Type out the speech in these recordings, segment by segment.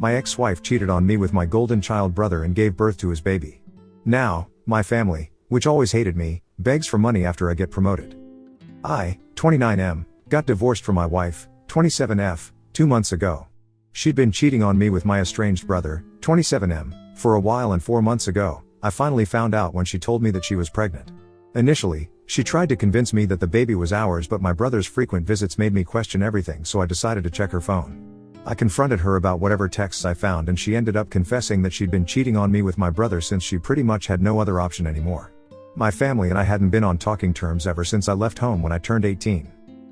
My ex-wife cheated on me with my golden child brother and gave birth to his baby. Now, my family, which always hated me, begs for money after I get promoted. I, 29M, got divorced from my wife, 27F, 2 months ago. She'd been cheating on me with my estranged brother, 27M, for a while, and 4 months ago, I finally found out when she told me that she was pregnant. Initially, she tried to convince me that the baby was ours, but my brother's frequent visits made me question everything, so I decided to check her phone. I confronted her about whatever texts I found, and she ended up confessing that she'd been cheating on me with my brother since she pretty much had no other option anymore. My family and I hadn't been on talking terms ever since I left home when I turned 18.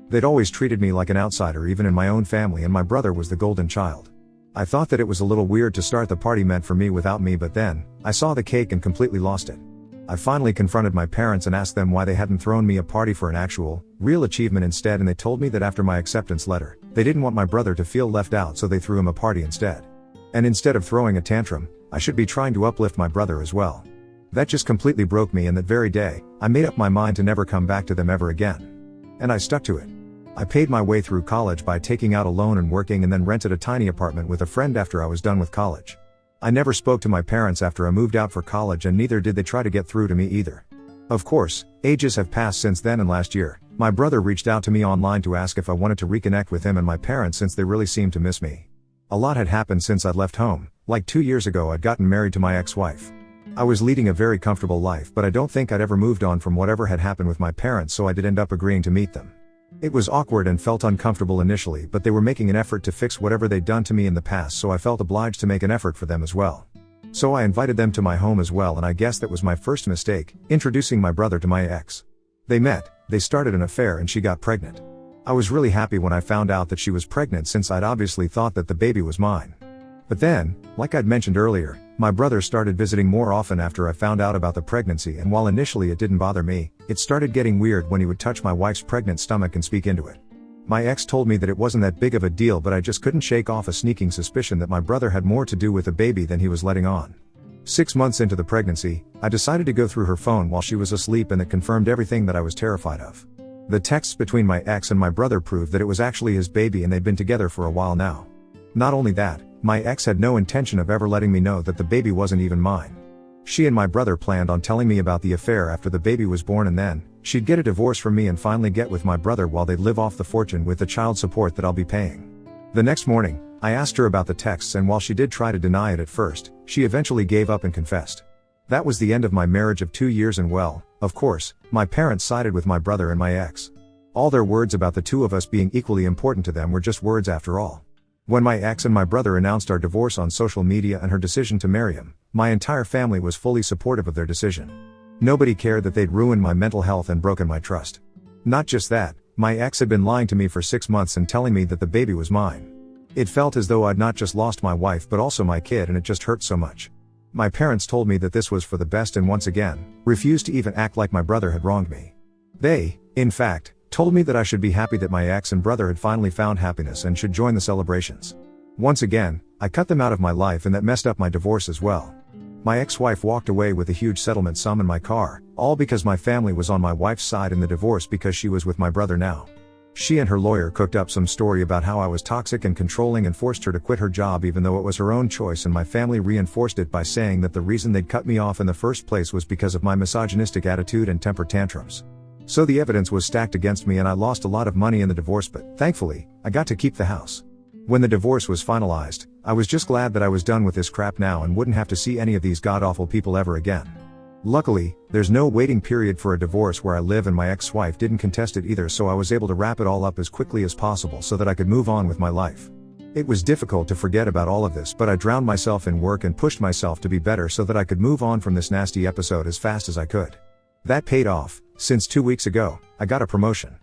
They'd always treated me like an outsider even in my own family, and my brother was the golden child. I thought that it was a little weird to start the party meant for me without me, but then, I saw the cake and completely lost it. I finally confronted my parents and asked them why they hadn't thrown me a party for an actual, real achievement instead, and they told me that after my acceptance letter, they didn't want my brother to feel left out, so they threw him a party instead. And instead of throwing a tantrum, I should be trying to uplift my brother as well. That just completely broke me, and that very day, I made up my mind to never come back to them ever again. And I stuck to it. I paid my way through college by taking out a loan and working, and then rented a tiny apartment with a friend after I was done with college. I never spoke to my parents after I moved out for college, and neither did they try to get through to me either. Of course, ages have passed since then, and last year, my brother reached out to me online to ask if I wanted to reconnect with him and my parents since they really seemed to miss me. A lot had happened since I'd left home. Like 2 years ago, I'd gotten married to my ex-wife. I was leading a very comfortable life, but I don't think I'd ever moved on from whatever had happened with my parents, so I did end up agreeing to meet them. It was awkward and felt uncomfortable initially, but they were making an effort to fix whatever they'd done to me in the past, so I felt obliged to make an effort for them as well. So I invited them to my home as well, and I guess that was my first mistake, introducing my brother to my ex. They met, they started an affair, and she got pregnant. I was really happy when I found out that she was pregnant, since I'd obviously thought that the baby was mine. But then, like I'd mentioned earlier, my brother started visiting more often after I found out about the pregnancy, and while initially it didn't bother me, it started getting weird when he would touch my wife's pregnant stomach and speak into it. My ex told me that it wasn't that big of a deal, but I just couldn't shake off a sneaking suspicion that my brother had more to do with the baby than he was letting on. 6 months into the pregnancy, I decided to go through her phone while she was asleep, and it confirmed everything that I was terrified of. The texts between my ex and my brother proved that it was actually his baby, and they'd been together for a while now. Not only that, my ex had no intention of ever letting me know that the baby wasn't even mine. She and my brother planned on telling me about the affair after the baby was born, and then, she'd get a divorce from me and finally get with my brother while they'd live off the fortune with the child support that I'll be paying. The next morning, I asked her about the texts, and while she did try to deny it at first, she eventually gave up and confessed. That was the end of my marriage of 2 years, and well, of course, my parents sided with my brother and my ex. All their words about the two of us being equally important to them were just words after all. When my ex and my brother announced our divorce on social media and her decision to marry him, my entire family was fully supportive of their decision. Nobody cared that they'd ruined my mental health and broken my trust. Not just that, my ex had been lying to me for 6 months and telling me that the baby was mine. It felt as though I'd not just lost my wife but also my kid, and it just hurt so much. My parents told me that this was for the best and once again, refused to even act like my brother had wronged me. They, in fact, told me that I should be happy that my ex and brother had finally found happiness and should join the celebrations. Once again, I cut them out of my life, and that messed up my divorce as well. My ex-wife walked away with a huge settlement sum in my car, all because my family was on my wife's side in the divorce because she was with my brother now. She and her lawyer cooked up some story about how I was toxic and controlling and forced her to quit her job even though it was her own choice, and my family reinforced it by saying that the reason they'd cut me off in the first place was because of my misogynistic attitude and temper tantrums. So the evidence was stacked against me, and I lost a lot of money in the divorce, but thankfully, I got to keep the house. When the divorce was finalized, I was just glad that I was done with this crap now and wouldn't have to see any of these god-awful people ever again. Luckily, there's no waiting period for a divorce where I live, and my ex-wife didn't contest it either, so I was able to wrap it all up as quickly as possible so that I could move on with my life. It was difficult to forget about all of this, but I drowned myself in work and pushed myself to be better so that I could move on from this nasty episode as fast as I could. That paid off, since 2 weeks ago, I got a promotion.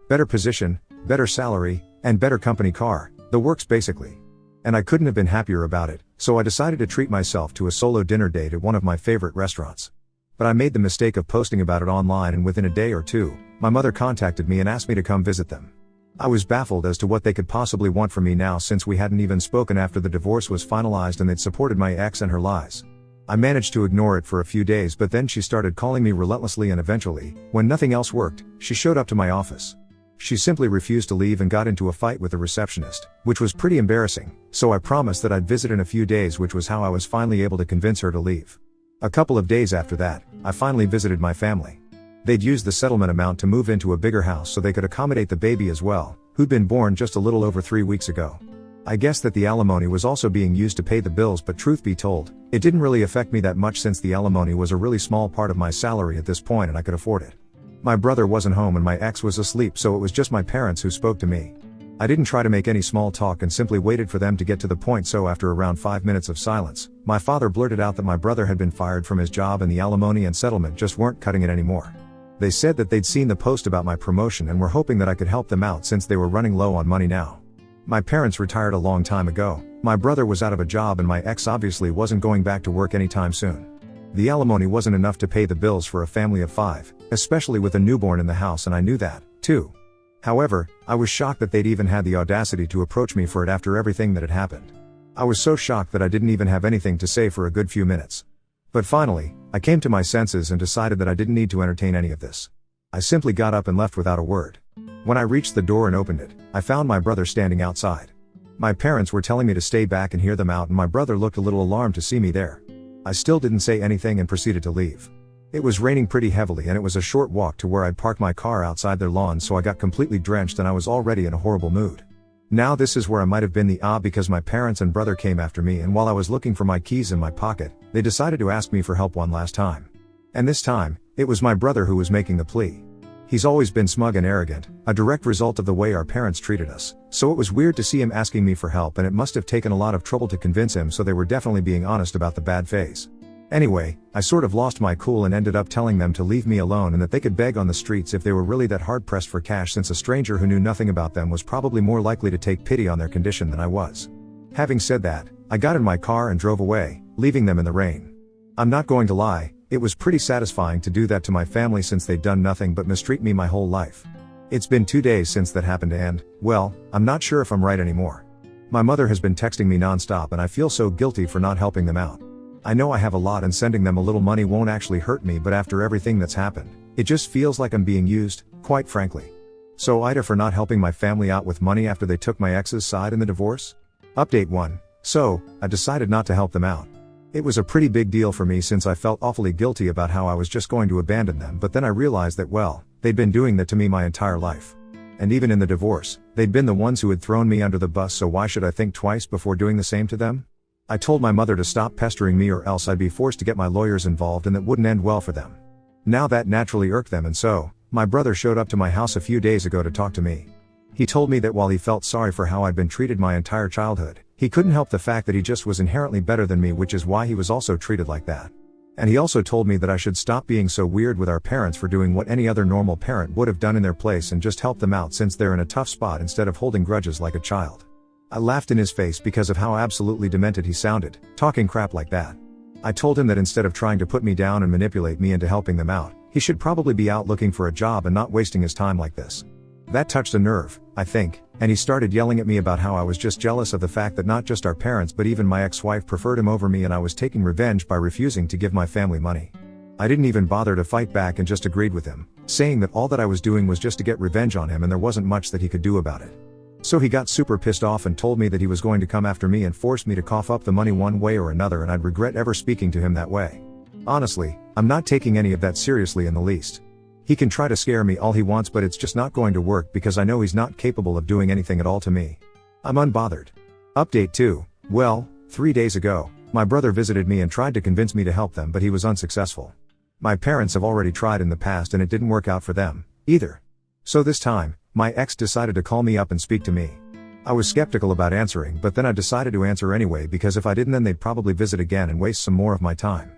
Better position, better salary, and better company car, the works basically. And I couldn't have been happier about it, so I decided to treat myself to a solo dinner date at one of my favorite restaurants. But I made the mistake of posting about it online, and within a day or two, my mother contacted me and asked me to come visit them. I was baffled as to what they could possibly want from me now, since we hadn't even spoken after the divorce was finalized and they'd supported my ex and her lies. I managed to ignore it for a few days, but then she started calling me relentlessly, and eventually, when nothing else worked, she showed up to my office. She simply refused to leave and got into a fight with the receptionist, which was pretty embarrassing, so I promised that I'd visit in a few days, which was how I was finally able to convince her to leave. A couple of days after that, I finally visited my family. They'd used the settlement amount to move into a bigger house so they could accommodate the baby as well, who'd been born just a little over 3 weeks ago. I guess that the alimony was also being used to pay the bills, but truth be told, it didn't really affect me that much since the alimony was a really small part of my salary at this point and I could afford it. My brother wasn't home and my ex was asleep, so it was just my parents who spoke to me. I didn't try to make any small talk and simply waited for them to get to the point, so after around 5 minutes of silence, my father blurted out that my brother had been fired from his job and the alimony and settlement just weren't cutting it anymore. They said that they'd seen the post about my promotion and were hoping that I could help them out since they were running low on money now. My parents retired a long time ago, my brother was out of a job and my ex obviously wasn't going back to work anytime soon. The alimony wasn't enough to pay the bills for a family of 5, especially with a newborn in the house, and I knew that, too. However, I was shocked that they'd even had the audacity to approach me for it after everything that had happened. I was so shocked that I didn't even have anything to say for a good few minutes. But finally, I came to my senses and decided that I didn't need to entertain any of this. I simply got up and left without a word. When I reached the door and opened it, I found my brother standing outside. My parents were telling me to stay back and hear them out, and my brother looked a little alarmed to see me there. I still didn't say anything and proceeded to leave. It was raining pretty heavily and it was a short walk to where I'd parked my car outside their lawn, so I got completely drenched and I was already in a horrible mood. Now this is where I might have been the because my parents and brother came after me, and while I was looking for my keys in my pocket, they decided to ask me for help one last time. And this time, it was my brother who was making the plea. He's always been smug and arrogant, a direct result of the way our parents treated us, so it was weird to see him asking me for help, and it must have taken a lot of trouble to convince him, so they were definitely being honest about the bad phase. Anyway, I sort of lost my cool and ended up telling them to leave me alone and that they could beg on the streets if they were really that hard pressed for cash, since a stranger who knew nothing about them was probably more likely to take pity on their condition than I was. Having said that, I got in my car and drove away, leaving them in the rain. I'm not going to lie, it was pretty satisfying to do that to my family since they'd done nothing but mistreat me my whole life. It's been 2 days since that happened and, well, I'm not sure if I'm right anymore. My mother has been texting me nonstop and I feel so guilty for not helping them out. I know I have a lot and sending them a little money won't actually hurt me, but after everything that's happened, it just feels like I'm being used, quite frankly. So Ida for not helping my family out with money after they took my ex's side in the divorce? Update 1. So, I decided not to help them out. It was a pretty big deal for me since I felt awfully guilty about how I was just going to abandon them, but then I realized that, well, they'd been doing that to me my entire life. And even in the divorce, they'd been the ones who had thrown me under the bus, so why should I think twice before doing the same to them? I told my mother to stop pestering me or else I'd be forced to get my lawyers involved, and that wouldn't end well for them. Now that naturally irked them, and so, my brother showed up to my house a few days ago to talk to me. He told me that while he felt sorry for how I'd been treated my entire childhood, he couldn't help the fact that he just was inherently better than me, which is why he was also treated like that. And he also told me that I should stop being so weird with our parents for doing what any other normal parent would have done in their place and just help them out since they're in a tough spot instead of holding grudges like a child. I laughed in his face because of how absolutely demented he sounded, talking crap like that. I told him that instead of trying to put me down and manipulate me into helping them out, he should probably be out looking for a job and not wasting his time like this. That touched a nerve, I think, and he started yelling at me about how I was just jealous of the fact that not just our parents but even my ex-wife preferred him over me, and I was taking revenge by refusing to give my family money. I didn't even bother to fight back and just agreed with him, saying that all that I was doing was just to get revenge on him and there wasn't much that he could do about it. So he got super pissed off and told me that he was going to come after me and force me to cough up the money one way or another, and I'd regret ever speaking to him that way. Honestly, I'm not taking any of that seriously in the least. He can try to scare me all he wants, but it's just not going to work because I know he's not capable of doing anything at all to me. I'm unbothered. Update 2. Well, 3 days ago, my brother visited me and tried to convince me to help them, but he was unsuccessful. My parents have already tried in the past and it didn't work out for them, either. So this time, my ex decided to call me up and speak to me. I was skeptical about answering, but then I decided to answer anyway because if I didn't then they'd probably visit again and waste some more of my time.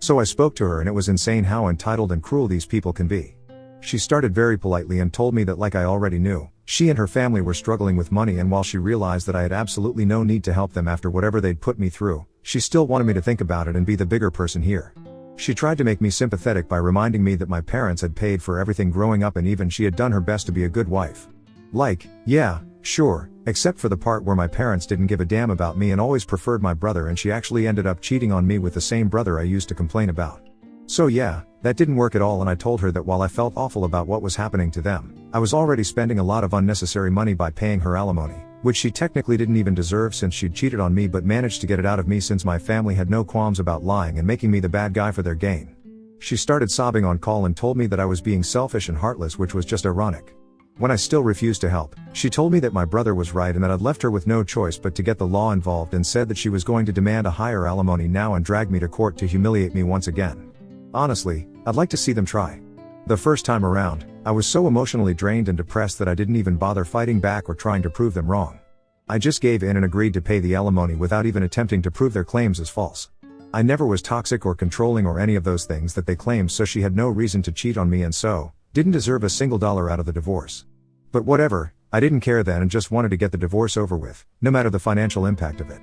So I spoke to her and it was insane how entitled and cruel these people can be. She started very politely and told me that, like I already knew, she and her family were struggling with money, and while she realized that I had absolutely no need to help them after whatever they'd put me through, she still wanted me to think about it and be the bigger person here. She tried to make me sympathetic by reminding me that my parents had paid for everything growing up and even she had done her best to be a good wife. Like, yeah, sure, except for the part where my parents didn't give a damn about me and always preferred my brother, and she actually ended up cheating on me with the same brother I used to complain about. So yeah, that didn't work at all, and I told her that while I felt awful about what was happening to them, I was already spending a lot of unnecessary money by paying her alimony, which she technically didn't even deserve since she'd cheated on me but managed to get it out of me since my family had no qualms about lying and making me the bad guy for their gain. She started sobbing on call and told me that I was being selfish and heartless, which was just ironic. When I still refused to help, she told me that my brother was right and that I'd left her with no choice but to get the law involved, and said that she was going to demand a higher alimony now and drag me to court to humiliate me once again. Honestly, I'd like to see them try. The first time around, I was so emotionally drained and depressed that I didn't even bother fighting back or trying to prove them wrong. I just gave in and agreed to pay the alimony without even attempting to prove their claims as false. I never was toxic or controlling or any of those things that they claimed, so she had no reason to cheat on me and so didn't deserve a single dollar out of the divorce. But whatever, I didn't care then and just wanted to get the divorce over with, no matter the financial impact of it.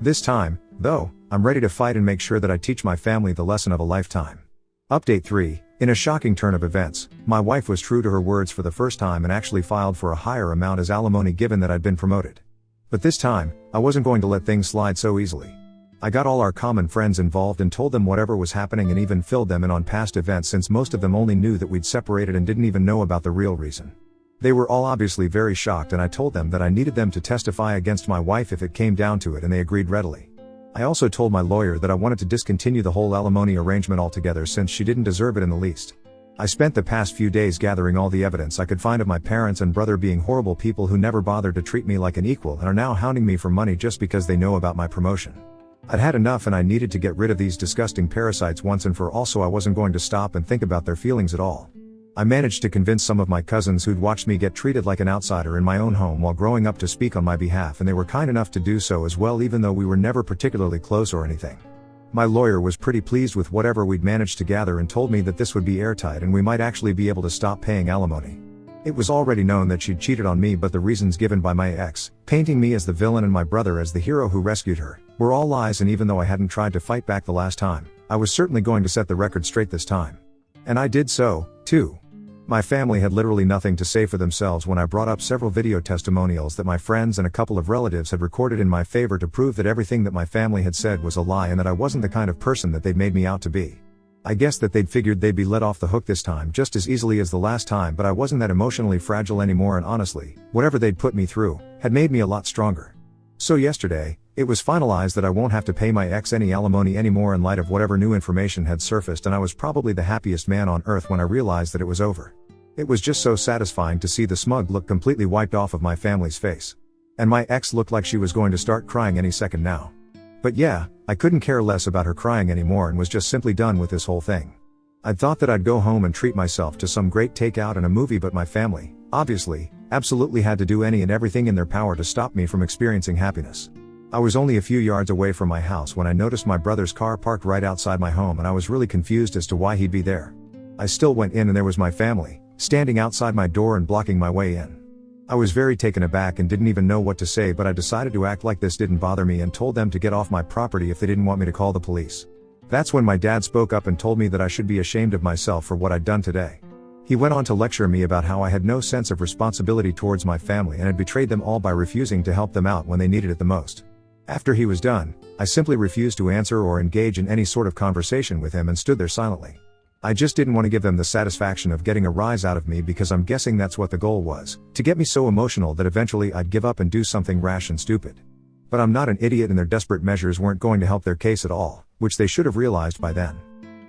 This time, though, I'm ready to fight and make sure that I teach my family the lesson of a lifetime. Update 3. In a shocking turn of events, my wife was true to her words for the first time and actually filed for a higher amount as alimony given that I'd been promoted. But this time, I wasn't going to let things slide so easily. I got all our common friends involved and told them whatever was happening and even filled them in on past events, since most of them only knew that we'd separated and didn't even know about the real reason. They were all obviously very shocked, and I told them that I needed them to testify against my wife if it came down to it, and they agreed readily. I also told my lawyer that I wanted to discontinue the whole alimony arrangement altogether since she didn't deserve it in the least. I spent the past few days gathering all the evidence I could find of my parents and brother being horrible people who never bothered to treat me like an equal and are now hounding me for money just because they know about my promotion. I'd had enough and I needed to get rid of these disgusting parasites once and for all, so I wasn't going to stop and think about their feelings at all. I managed to convince some of my cousins who'd watched me get treated like an outsider in my own home while growing up to speak on my behalf, and they were kind enough to do so as well, even though we were never particularly close or anything. My lawyer was pretty pleased with whatever we'd managed to gather and told me that this would be airtight and we might actually be able to stop paying alimony. It was already known that she'd cheated on me, but the reasons given by my ex, painting me as the villain and my brother as the hero who rescued her, were all lies, and even though I hadn't tried to fight back the last time, I was certainly going to set the record straight this time. And I did so, too. My family had literally nothing to say for themselves when I brought up several video testimonials that my friends and a couple of relatives had recorded in my favor to prove that everything that my family had said was a lie and that I wasn't the kind of person that they'd made me out to be. I guess that they'd figured they'd be let off the hook this time just as easily as the last time, but I wasn't that emotionally fragile anymore, and honestly, whatever they'd put me through had made me a lot stronger. So yesterday, it was finalized that I won't have to pay my ex any alimony anymore in light of whatever new information had surfaced, and I was probably the happiest man on earth when I realized that it was over. It was just so satisfying to see the smug look completely wiped off of my family's face. And my ex looked like she was going to start crying any second now. But yeah, I couldn't care less about her crying anymore and was just simply done with this whole thing. I'd thought that I'd go home and treat myself to some great takeout and a movie, but my family, obviously, absolutely had to do any and everything in their power to stop me from experiencing happiness. I was only a few yards away from my house when I noticed my brother's car parked right outside my home, and I was really confused as to why he'd be there. I still went in and there was my family, standing outside my door and blocking my way in. I was very taken aback and didn't even know what to say, but I decided to act like this didn't bother me and told them to get off my property if they didn't want me to call the police. That's when my dad spoke up and told me that I should be ashamed of myself for what I'd done today. He went on to lecture me about how I had no sense of responsibility towards my family and had betrayed them all by refusing to help them out when they needed it the most. After he was done, I simply refused to answer or engage in any sort of conversation with him and stood there silently. I just didn't want to give them the satisfaction of getting a rise out of me, because I'm guessing that's what the goal was, to get me so emotional that eventually I'd give up and do something rash and stupid. But I'm not an idiot, and their desperate measures weren't going to help their case at all, which they should have realized by then.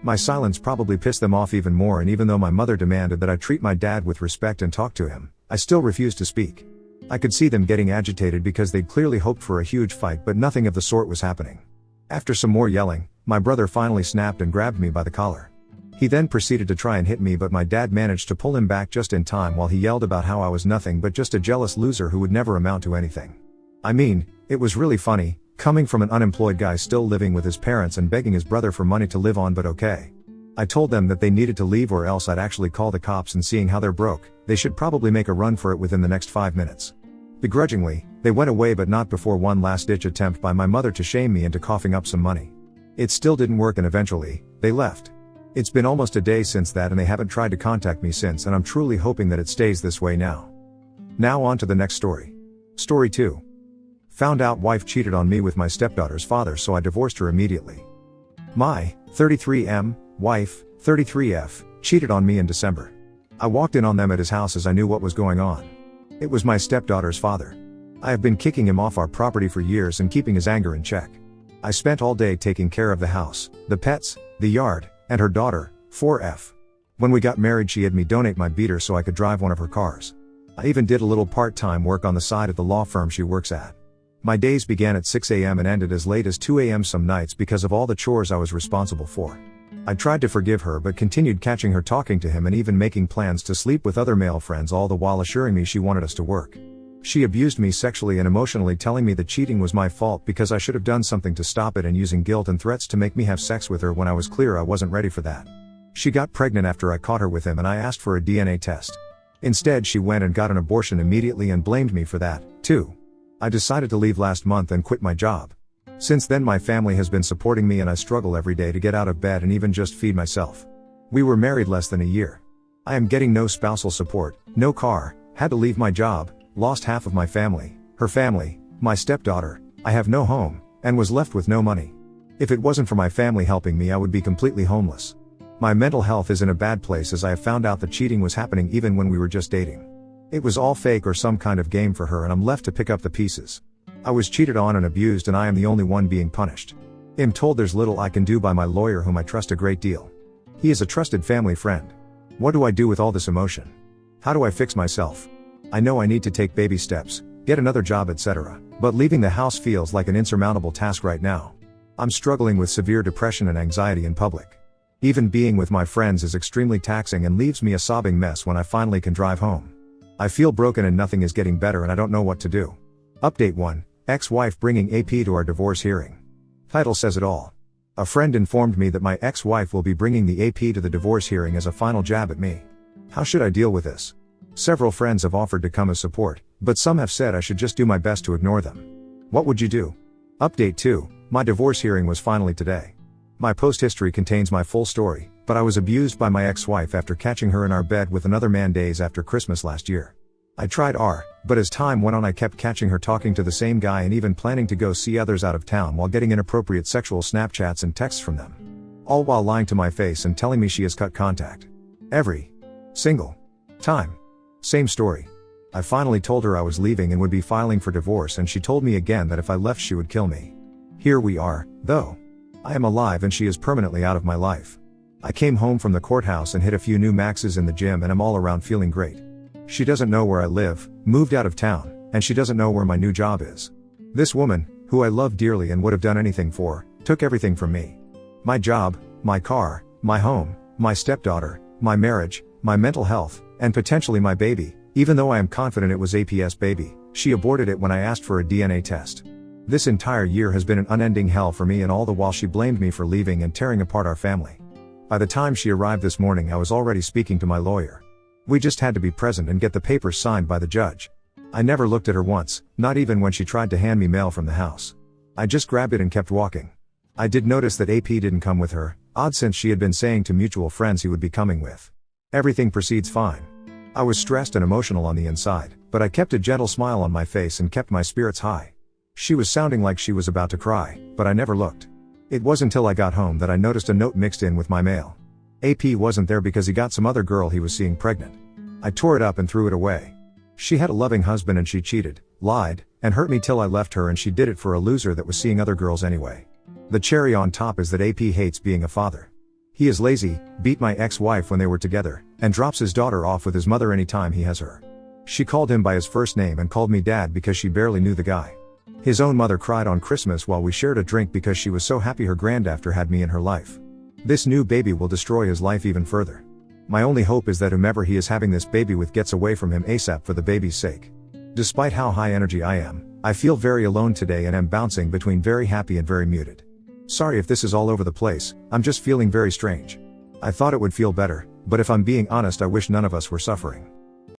My silence probably pissed them off even more, and even though my mother demanded that I treat my dad with respect and talk to him, I still refused to speak. I could see them getting agitated because they'd clearly hoped for a huge fight, but nothing of the sort was happening. After some more yelling, my brother finally snapped and grabbed me by the collar. He then proceeded to try and hit me, but my dad managed to pull him back just in time while he yelled about how I was nothing but just a jealous loser who would never amount to anything. I mean, it was really funny, coming from an unemployed guy still living with his parents and begging his brother for money to live on, but okay. I told them that they needed to leave or else I'd actually call the cops, and seeing how they're broke, they should probably make a run for it within the next 5 minutes. Begrudgingly, they went away, but not before one last-ditch attempt by my mother to shame me into coughing up some money. It still didn't work, and eventually, they left. It's been almost a day since that, and they haven't tried to contact me since, and I'm truly hoping that it stays this way now. Now on to the next story. Story 2. Found out wife cheated on me with my stepdaughter's father, so I divorced her immediately. My 33M wife, 33F, cheated on me in December. I walked in on them at his house as I knew what was going on. It was my stepdaughter's father. I have been kicking him off our property for years and keeping his anger in check. I spent all day taking care of the house, the pets, the yard, and her daughter, 4F. When we got married, she had me donate my beater so I could drive one of her cars. I even did a little part-time work on the side at the law firm she works at. My days began at 6 a.m. and ended as late as 2 a.m. some nights because of all the chores I was responsible for. I tried to forgive her but continued catching her talking to him and even making plans to sleep with other male friends, all the while assuring me she wanted us to work. She abused me sexually and emotionally, telling me that cheating was my fault because I should have done something to stop it, and using guilt and threats to make me have sex with her when I was clear I wasn't ready for that. She got pregnant after I caught her with him and I asked for a DNA test. Instead, she went and got an abortion immediately and blamed me for that, too. I decided to leave last month and quit my job. Since then, my family has been supporting me and I struggle every day to get out of bed and even just feed myself. We were married less than a year. I am getting no spousal support, no car, had to leave my job, lost half of my family, her family, my stepdaughter, I have no home, and was left with no money. If it wasn't for my family helping me, I would be completely homeless. My mental health is in a bad place as I have found out that cheating was happening even when we were just dating. It was all fake or some kind of game for her, and I'm left to pick up the pieces. I was cheated on and abused, and I am the only one being punished. I'm told there's little I can do by my lawyer, whom I trust a great deal. He is a trusted family friend. What do I do with all this emotion? How do I fix myself? I know I need to take baby steps, get another job, etc., but leaving the house feels like an insurmountable task right now. I'm struggling with severe depression and anxiety in public. Even being with my friends is extremely taxing and leaves me a sobbing mess when I finally can drive home. I feel broken and nothing is getting better and I don't know what to do. Update 1. Ex-wife bringing AP to our divorce hearing. Title says it all. A friend informed me that my ex-wife will be bringing the AP to the divorce hearing as a final jab at me. How should I deal with this? Several friends have offered to come as support, but some have said I should just do my best to ignore them. What would you do? Update 2. My divorce hearing was finally today. My post history contains my full story, but I was abused by my ex-wife after catching her in our bed with another man days after Christmas last year. I tried but as time went on I kept catching her talking to the same guy and even planning to go see others out of town while getting inappropriate sexual Snapchats and texts from them. All while lying to my face and telling me she has cut contact. Every single time. Same story. I finally told her I was leaving and would be filing for divorce, and she told me again that if I left she would kill me. Here we are, though. I am alive and she is permanently out of my life. I came home from the courthouse and hit a few new maxes in the gym and I'm all around feeling great. She doesn't know where I live, moved out of town, and she doesn't know where my new job is. This woman, who I love dearly and would have done anything for, took everything from me. My job, my car, my home, my stepdaughter, my marriage, my mental health, and potentially my baby. Even though I am confident it was AP's baby, she aborted it when I asked for a DNA test. This entire year has been an unending hell for me, and all the while she blamed me for leaving and tearing apart our family. By the time she arrived this morning I was already speaking to my lawyer. We just had to be present and get the papers signed by the judge. I never looked at her once, not even when she tried to hand me mail from the house. I just grabbed it and kept walking. I did notice that AP didn't come with her, odd since she had been saying to mutual friends he would be coming with. Everything proceeds fine. I was stressed and emotional on the inside, but I kept a gentle smile on my face and kept my spirits high. She was sounding like she was about to cry, but I never looked. It was until I got home that I noticed a note mixed in with my mail. AP wasn't there because he got some other girl he was seeing pregnant. I tore it up and threw it away. She had a loving husband and she cheated, lied, and hurt me till I left her, and she did it for a loser that was seeing other girls anyway. The cherry on top is that AP hates being a father. He is lazy, beat my ex-wife when they were together, and drops his daughter off with his mother anytime he has her. She called him by his first name and called me dad because she barely knew the guy. His own mother cried on Christmas while we shared a drink because she was so happy her granddaughter had me in her life. This new baby will destroy his life even further. My only hope is that whomever he is having this baby with gets away from him ASAP for the baby's sake. Despite how high energy I am, I feel very alone today and am bouncing between very happy and very muted. Sorry if this is all over the place, I'm just feeling very strange. I thought it would feel better, but if I'm being honest I wish none of us were suffering.